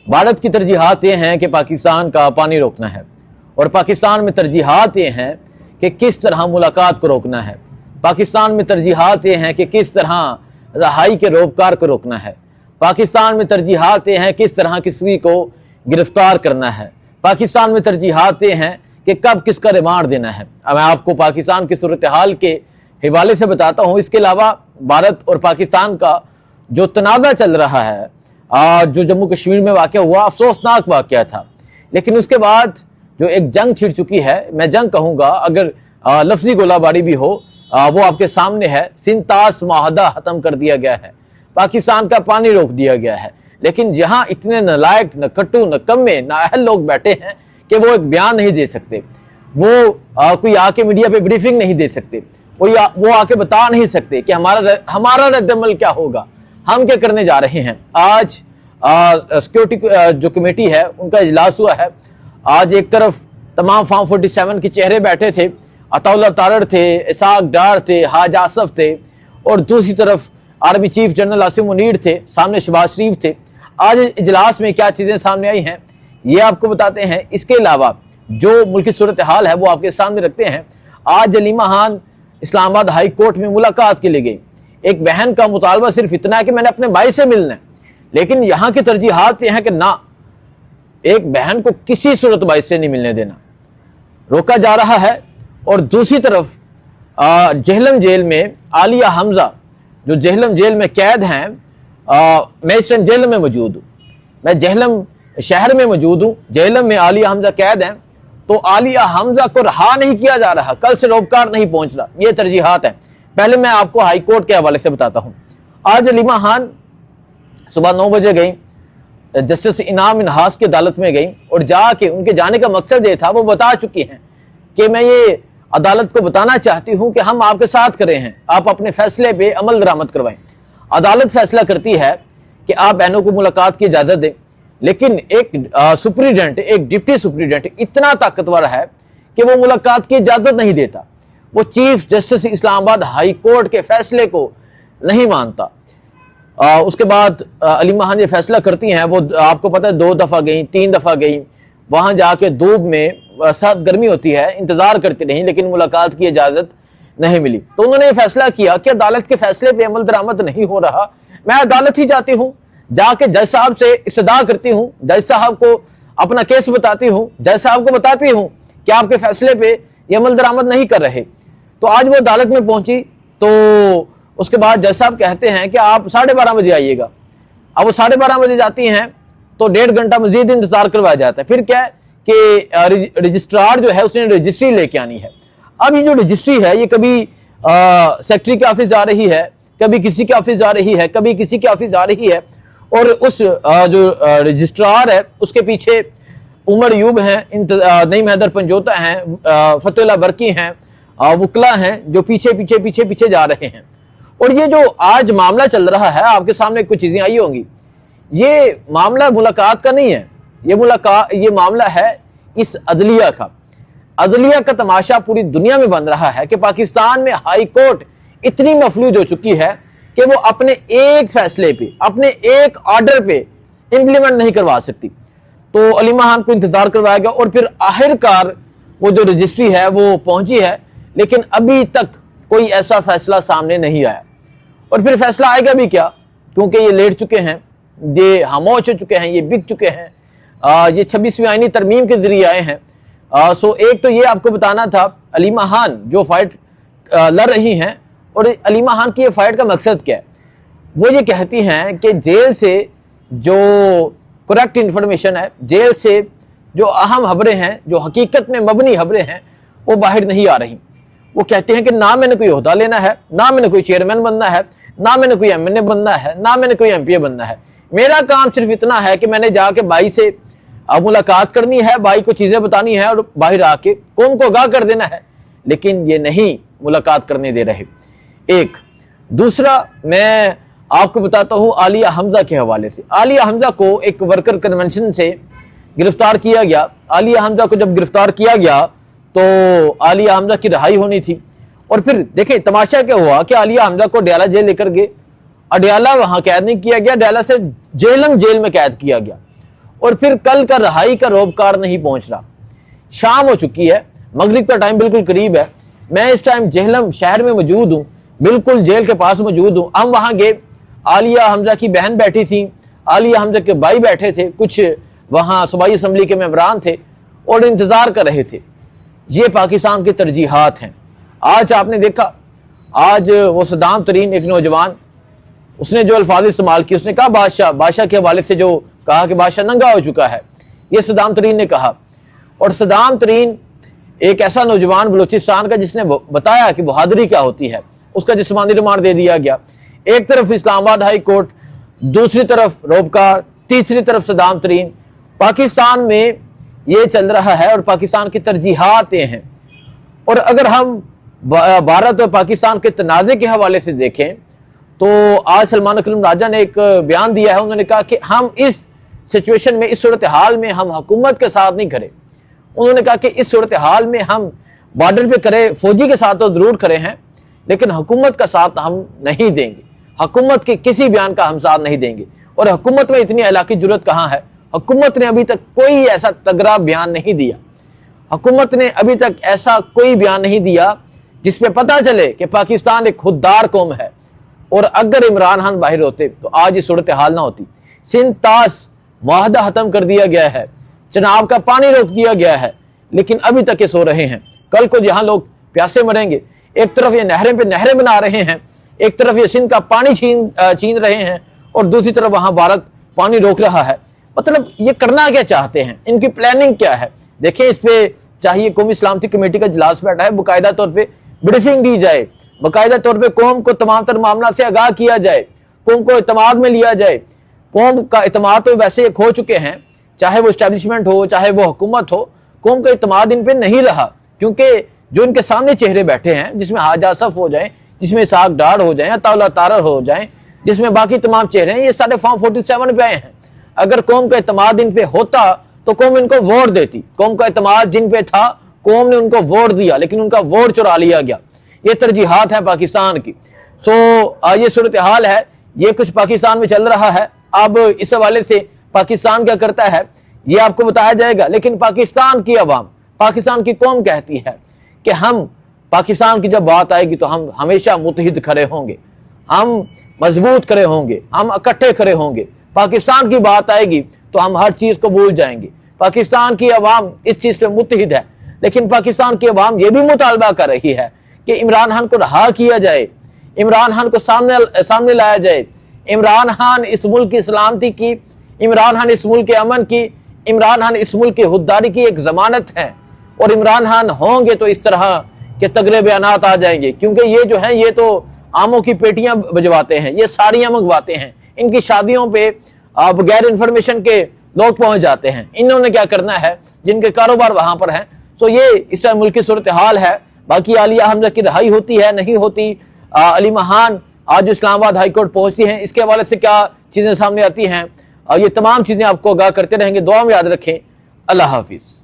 भारत की तरजीहात ये हैं कि पाकिस्तान का पानी रोकना है, और पाकिस्तान में तरजीहात ये हैं कि किस तरह मुलाकात को रोकना है। पाकिस्तान में तरजीहात ये हैं कि किस तरह रहाई के रोबकार को रोकना है। पाकिस्तान में तरजीहात ये हैं किस तरह किसी को गिरफ्तार करना है। पाकिस्तान में तरजीहात ये हैं कि कब किसका रिमांड देना है। अब मैं आपको पाकिस्तान की सूरत हाल के हवाले से बताता हूँ। इसके अलावा भारत और पाकिस्तान का जो तनाज़ा चल रहा है, जो जम्मू कश्मीर में वाक़या हुआ, अफसोसनाक वाक़या था, लेकिन उसके बाद जो एक जंग छिड़ चुकी है, मैं जंग कहूँगा, अगर लफ्ज़ी गोलाबारी भी हो, वो आपके सामने है। सिंतास माहदा ख़त्म कर दिया गया है, पाकिस्तान का पानी रोक दिया गया है। लेकिन जहाँ इतने नालायक, नकट्टू, नकम्मे, नाअहल लोग बैठे हैं कि वो एक बयान नहीं दे सकते, वो कोई आके मीडिया पे ब्रीफिंग नहीं दे सकते, वो आके बता नहीं सकते कि हमारा रद्दअमल क्या होगा, हम क्या करने जा रहे हैं। आज सिक्योरिटी जो कमेटी है उनका इजलास हुआ है। आज एक तरफ तमाम फार्म 47 के चेहरे बैठे थे, अताउल्लाह तारड़ थे, इसाक डार थे, हाज आसफ थे, और दूसरी तरफ army chief general Asim Munir थे, सामने शहबाज शरीफ थे। आज इजलास में क्या चीज़ें सामने आई हैं ये आपको बताते हैं। इसके अलावा जो मुल्की सूरत हाल है वो आपके सामने रखते हैं। आज अलीमा खान इस्लामाबाद हाई कोर्ट में मुलाकात के लिए गई। एक बहन का मुतालबा सिर्फ इतना है कि मैंने अपने भाई से मिलना है, लेकिन यहाँ की तरजीहात ये हैं कि ना, एक बहन को किसी सूरत भाई से नहीं मिलने देना, रोका जा रहा है। और दूसरी तरफ जेहलम जेल में आलिया हमजा, जो जेहलम जेल में कैद हैं, मैं इस टाइम जेहलम में मौजूद हूँ, मैं जेहलम शहर में मौजूद हूँ, जेहलम में आलिया हमजा कैद हैं, तो आलिया हमजा को रहा नहीं किया जा रहा, कल से रोबकार नहीं पहुंच रहा। ये तरजीहात है। पहले मैं आपको हाई कोर्ट के हवाले से बताता हूँ। आज अलीमा खान सुबह 9 बजे गई, जस्टिस इनाम मिनहास की अदालत में गई, और जाके उनके जाने का मकसद ये था, वो बता चुकी हैं कि मैं ये अदालत को बताना चाहती हूँ कि हम आपके साथ खड़े हैं, आप अपने फैसले पे अमल दरामद करवाएं। अदालत फैसला करती है कि आप बहनों को मुलाकात की इजाज़त दें, लेकिन एक सुप्रीडेंट, एक डिप्टी सुप्रीडेंट इतना ताकतवर है कि वो मुलाकात की इजाज़त नहीं देता। वो chief justice Islamabad high court के फैसले को नहीं मानता। उसके बाद अलीमा खान ये फैसला करती हैं, वो आपको पता है 2 दफ़ा गई, 3 दफ़ा गई, वहाँ जाके धूप में, सख्त गर्मी होती है, इंतज़ार करती रही, लेकिन मुलाकात की इजाज़त नहीं मिली। तो उन्होंने ये फैसला किया कि अदालत के फैसले पे अमल दरामद नहीं हो रहा, मैं अदालत ही जाती हूँ, जाके जज साहब से इस्तदा करती हूँ, जज साहब को अपना केस बताती हूँ, जज साहब को बताती हूँ कि आपके फैसले पे ये अमल दरामद नहीं कर रहे। तो आज वो अदालत में पहुंची, तो उसके बाद जज साहब कहते हैं कि आप 12:30 बजे आइएगा। अब वो 12:30 बजे जाती हैं तो 1.5 घंटा मजीद इंतजार करवाया जाता है। फिर क्या है कि रजिस्ट्रार जो है उसने रजिस्ट्री लेके आनी है। अब ये जो रजिस्ट्री है ये कभी सेक्रेटरी के ऑफिस जा रही है, कभी किसी के ऑफिस जा रही है, कभी किसी के ऑफिस जा रही है, और उस जो रजिस्ट्रार है उसके पीछे उमर यूब हैं, नईम हैदर पंजोता हैं, फतेहुल्लाह बरकी हैं, वकला हैं, जो पीछे पीछे पीछे पीछे जा रहे हैं। और ये जो आज मामला चल रहा है, आपके सामने कुछ चीजें आई होंगी, ये मामला मुलाकात का नहीं है, ये मामला है इस अदलिया का। अदलिया का तमाशा पूरी दुनिया में बन रहा है कि पाकिस्तान में हाई कोर्ट इतनी मफलूज हो चुकी है कि वो अपने एक फैसले पे, अपने एक ऑर्डर पे इंप्लीमेंट नहीं करवा सकती। तो अलीमा खान को इंतजार करवाया गया, और फिर आखिरकार वो जो रजिस्ट्री है वो पहुंची है, लेकिन अभी तक कोई ऐसा फैसला सामने नहीं आया। और फिर फैसला आएगा भी क्या, क्योंकि ये लेट चुके हैं, ये खामोश हो चुके हैं, ये बिक चुके हैं, ये 26वीं आईनी तरमीम के जरिए आए हैं। सो एक तो ये आपको बताना था, अलीमा खान जो फाइट लड़ रही हैं, और अलीमा खान की ये फाइट का मकसद क्या है। वो ये कहती हैं कि जेल से जो करेक्ट इंफॉर्मेशन है, जेल से जो अहम खबरें हैं, जो हकीकत में मबनी खबरें हैं, वो बाहर नहीं आ रही। वो कहते हैं कि ना मैंने कोई ओहदा लेना है, ना मैंने कोई चेयरमैन बनना है, ना मैंने कोई एमएनए बनना है, ना मैंने कोई एमपीए बनना है। मेरा काम सिर्फ इतना है कि मैंने जाके भाई से मुलाकात करनी है, भाई को चीजें बतानी है, और बाहर आके कौम को आगाह कर देना है। लेकिन ये नहीं मुलाकात करने दे रहे। एक दूसरा मैं आपको बताता हूं आलिया हमजा के हवाले से। आलिया हमजा को एक वर्कर कन्वेंशन से गिरफ्तार किया गया। आलिया हमजा को जब गिरफ्तार किया गया तो आलिया हमजा की रिहाई होनी थी। और फिर देखें तमाशा क्या हुआ कि आलिया हमजा को अडयाला जेल लेकर गए। अडयाला वहां कैद नहीं किया गया, अडयाला से जेलम जेल में कैद किया गया। اور پھر کل کا رہائی کا روبکار نہیں پہنچ رہا. شام ہو چکی ہے, مغرب کا ٹائم بالکل قریب ہے. میں اس ٹائم جہلم شہر میں موجود ہوں, بالکل جیل کے پاس موجود ہوں. ہم وہاں گئے, عالیہ حمزہ کی بہن بیٹھی تھی, عالیہ حمزہ کے بھائی بیٹھے تھے, کچھ وہاں صوبائی اسمبلی کے ممبران تھے اور انتظار کر رہے تھے. یہ پاکستان کی ترجیحات ہیں. آج آپ نے دیکھا, آج وہ صدام ترین ایک نوجوان, اس نے جو الفاظ استعمال کیے, اس نے کہا بادشاہ کے حوالے سے جو کہا کہ بادشاہ ننگا ہو چکا ہے, یہ صدام ترین نے کہا. اور صدام ترین ایک ایسا نوجوان بلوچستان کا جس نے بتایا کہ بہادری کیا ہوتی ہے, اس کا جسمانی ریمانڈ دے دیا گیا. ایک طرف اسلام آباد ہائی کورٹ, دوسری طرف روبکار, تیسری طرف صدام ترین. پاکستان میں یہ چل رہا ہے اور پاکستان کی ترجیحات یہ ہیں. اور اگر ہم بھارت اور پاکستان کے تنازع کے حوالے سے دیکھیں تو آج سلمان اکرم راجہ نے ایک بیان دیا ہے. انہوں نے کہا کہ ہم اس سچویشن میں, اس صورتحال میں ہم حکومت کے ساتھ نہیں کھڑے. انہوں نے کہا کہ اس صورتحال میں ہم بارڈر پہ کھڑے, فوجی کے ساتھ تو ضرور کھڑے ہیں, لیکن حکومت کا ساتھ ہم نہیں دیں گے. حکومت کے کسی بیان کا ہم ساتھ نہیں دیں گے. اور حکومت میں اتنی علاقی جرت کہاں ہے؟ حکومت نے ابھی تک کوئی ایسا تگڑا بیان نہیں دیا. حکومت نے ابھی تک ایسا کوئی بیان نہیں دیا جس پہ پتہ چلے کہ پاکستان ایک خوددار قوم ہے. اور اگر عمران خان باہر ہوتے تو آج یہ صورتحال نہ ہوتی. سندھ طاس معاہدہ ختم کر دیا گیا ہے, چناب کا پانی روک دیا گیا ہے, لیکن ابھی تک یہ سو رہے ہیں. کل کو جہاں لوگ پیاسے مریں گے, ایک طرف یہ نہریں پہ نہریں بنا رہے ہیں, ایک طرف یہ سندھ کا پانی چھین رہے ہیں, اور دوسری طرف وہاں بھارت پانی روک رہا ہے. مطلب یہ کرنا کیا چاہتے ہیں, ان کی پلاننگ کیا ہے؟ دیکھیں, اس پہ چاہیے قومی سلامتی کمیٹی کا اجلاس بیٹھا ہے, باقاعدہ طور پہ بریفنگ دی جائے, باقاعدہ طور پہ قوم کو تمام تر معاملات سے آگاہ کیا جائے, قوم کو اعتماد میں لیا جائے. قوم کا اعتماد تو ویسے ایک ہو چکے ہیں, چاہے وہ اسٹیبلشمنٹ ہو چاہے وہ حکومت ہو, قوم کا اعتماد ان پہ نہیں رہا, کیونکہ جو ان کے سامنے چہرے بیٹھے ہیں, جس میں حاج آصف ہو جائیں, جس میں اسحاق ڈار ہو جائیں, عطا اللہ تارڑ ہو جائیں, جس میں باقی تمام چہرے ہیں, یہ سارے فارم 47 پہ آئے ہیں. اگر قوم کا اعتماد ان پہ ہوتا تو قوم ان کو ووٹ دیتی. قوم کا اعتماد جن پہ تھا, قوم نے ان کو ووٹ دیا, لیکن ان کا ووٹ چرا لیا گیا. یہ ترجیحات ہیں پاکستان کی. یہ صورتحال ہے, یہ کچھ پاکستان میں چل رہا ہے. اب اس حوالے سے پاکستان کیا کرتا ہے یہ آپ کو بتایا جائے گا, لیکن پاکستان کی عوام, پاکستان کی قوم کہتی ہے کہ ہم, پاکستان کی جب بات آئے گی تو ہم ہمیشہ متحد کھڑے ہوں گے, ہم مضبوط کھڑے ہوں گے, ہم اکٹھے کھڑے ہوں گے. پاکستان کی بات آئے گی تو ہم ہر چیز کو بھول جائیں گے. پاکستان کی عوام اس چیز پہ متحد ہے, لیکن پاکستان کی عوام یہ بھی مطالبہ کر رہی ہے کہ عمران خان کو رہا کیا جائے, عمران خان کو سامنے لایا جائے. عمران خان اس ملک کی سلامتی کی, عمران خان اس ملک کے امن کی, عمران خان اس ملک کی خودداری کی ایک ضمانت ہے. اور عمران خان ہوں گے تو اس طرح کے تگڑے بیانات آ جائیں گے, کیونکہ یہ جو ہیں یہ تو آموں کی پیٹیاں بجواتے ہیں, یہ ساڑیاں منگواتے ہیں, ان کی شادیوں پہ بغیر انفارمیشن کے لوگ پہنچ جاتے ہیں. انہوں نے کیا کرنا ہے, جن کے کاروبار وہاں پر ہیں. یہ اس ملک کی صورتحال ہے. باقی عالیہ حمزہ کی رہائی ہوتی ہے نہیں ہوتی, علیمہ خان آج اسلام آباد ہائی کورٹ پہنچتی ہیں, اس کے حوالے سے کیا چیزیں سامنے آتی ہیں, یہ تمام چیزیں آپ کو آگاہ کرتے رہیں گے. دعا میں یاد رکھیں. اللہ حافظ.